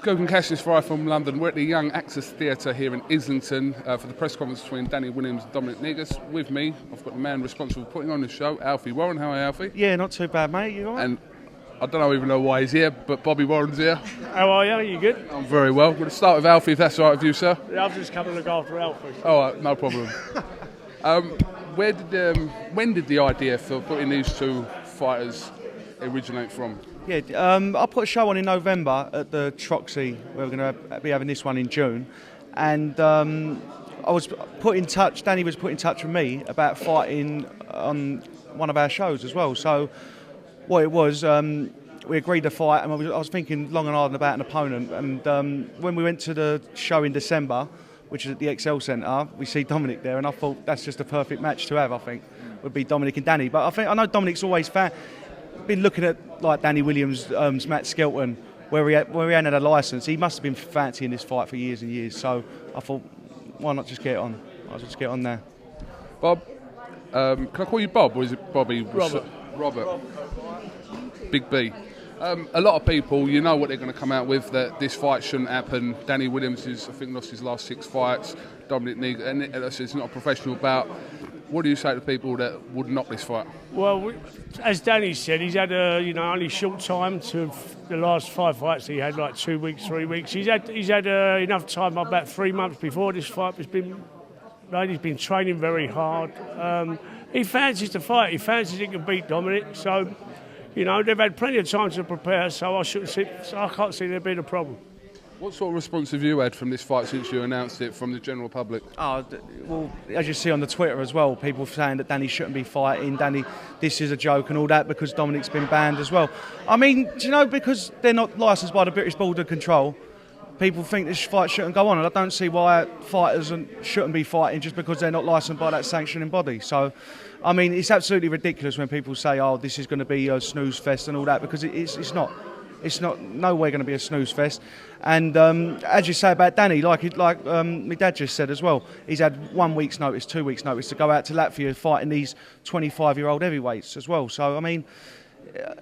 KUGAN CASSIUS for iFILM London. We're at the Young Actors Theatre here in Islington for the press conference between Danny Williams and DOMINIC NEGUS. With me, I've got the man responsible for putting on the show, ALFIE Warren. How are you, ALFIE? Yeah, not too bad, mate. You all right? And I don't even know why he's here, but Bobby Warren's here. How are you? Are you good? I'm very well. We're going to start with ALFIE, if that's all right with you, sir. Yeah, I've just come to look after Alfie. All right, no problem. When did the idea for putting these two fighters originate from? Yeah, I put a show on in November at the TROXY. We're going to be having this one in June. And I was put in touch, Danny was put in touch with me about fighting on one of our shows as well. So what it was, we agreed to fight, and I was thinking long and hard about an opponent. And when we went to the show in December, which is at the XL Centre, we see Dominic there, and I thought that's just a perfect match to have, I think, would be Dominic and Danny. But I know Dominic's always been looking at like Danny Williams, Matt Skelton, where he hadn't had a licence. He must have been fancying this fight for years and years. So I thought, why not just get it on? I'll just get it on there. Bob, can I call you Bob, or is it Bobby? Robert. Big B. A lot of people, you know what they're going to come out with, that this fight shouldn't happen. Danny Williams has, I think, lost his last 6 fights. Dominic Negus, and it's not a professional bout. What do you say to people that would knock this fight? Well, as Danny said, he's had only short time to the last 5 fights. He had like 2 weeks, 3 weeks. He's had enough time, about 3 months before this fight. He's been training very hard. He fancies the fight. He fancies he can beat Dominic. So, they've had plenty of time to prepare. So I can't see there being a problem. What sort of response have you had from this fight since you announced it from the general public? Oh, well, as you see on the Twitter as well, people saying that Danny shouldn't be fighting, Danny, this is a joke and all that, because Dominic's been banned as well. I mean, do you know, because they're not licensed by the British Border Control, people think this fight shouldn't go on, and I don't see why fighters shouldn't be fighting just because they're not licensed by that sanctioning body. So, I mean, it's absolutely ridiculous when people say, oh, this is going to be a snooze fest and all that, because it's not. It's not nowhere going to be a snooze fest. And as you say about Danny, like my dad just said as well, he's had 1 week's notice, 2 weeks' notice to go out to Latvia fighting these 25-year-old heavyweights as well. So, I mean,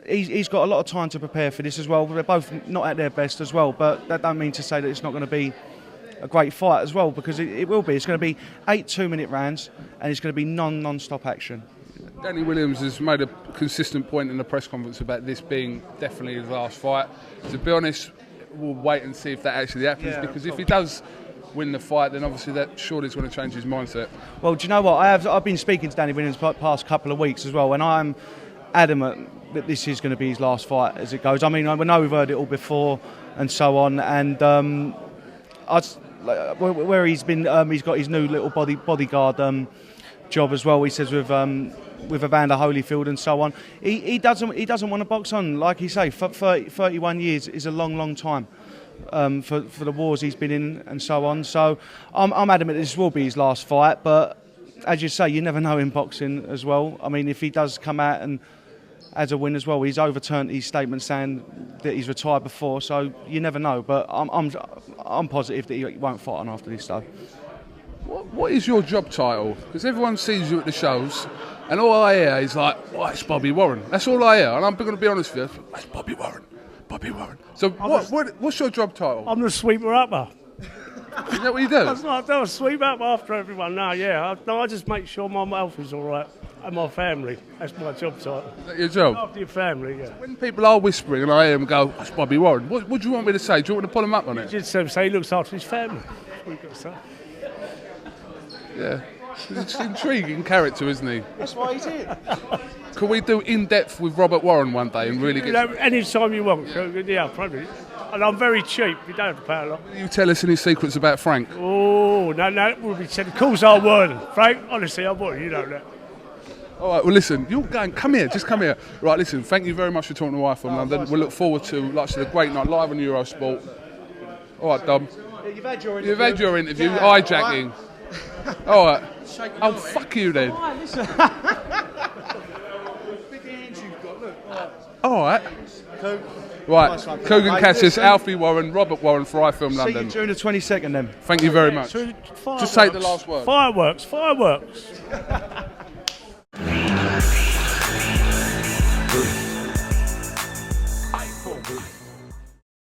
he's got a lot of time to prepare for this as well. They're both not at their best as well, but that don't mean to say that it's not going to be a great fight as well, because it will be. It's going to be 8 2-minute rounds, and it's going to be non-stop action. Danny Williams has made a consistent point in the press conference about this being definitely his last fight. To be honest, we'll wait and see if that actually happens, because if he does win the fight, then obviously that surely is going to change his mindset. Well, do you know what? I've been speaking to Danny Williams the past couple of weeks as well, and I'm adamant that this is going to be his last fight as it goes. I mean, I know we've heard it all before and so on, and where he's been, he's got his new little bodyguard job as well. He says with Evander Holyfield and so on. He doesn't want to box on, like you say. 31 years is a long time for the wars he's been in and so on. So I'm adamant this will be his last fight. But as you say, you never know in boxing as well. I mean, if he does come out and as a win as well, he's overturned his statement saying that he's retired before. So you never know. But I'm positive that he won't fight on after this though. What is your job title? Because everyone sees you at the shows, and all I hear is like, oh, it's Bobby Warren. That's all I hear, and I'm going to be honest with you, it's Bobby Warren. So what's your job title? I'm the sweeper-upper. Is that what you do? I sweep up after everyone now, yeah. I just make sure my health is all right, and my family. That's my job title. Is that your job? After your family, yeah. When people are whispering and I hear them go, it's Bobby Warren, what do you want me to say? Do you want me to pull them up on it? Just say he looks after his family. That's what you've got to say. Yeah, it's an intriguing character, isn't he? That's why he's here. Can we do in-depth with Robert Warren one day and really get... Any time you want, yeah, probably. And I'm very cheap, you don't have to pay a lot. You tell us any secrets about Frank? Oh, no, we'll be said. Of course I would. Frank, honestly, I would, you know that. All right, well, listen, you're going, come here, just come here. Right, listen, thank you very much for talking to iFILM London. We'll look forward to, like I said, a great night live on Eurosport. All right, Dom. You've had your interview. You've had your interview, hijacking. All right. Oh, fuck you then. All right. Right. KUGAN CASSIUS, ALFIE Warren, Robert Warren for iFILM London. See you during the 22nd then. Thank you very much. Just take the last word. Fireworks.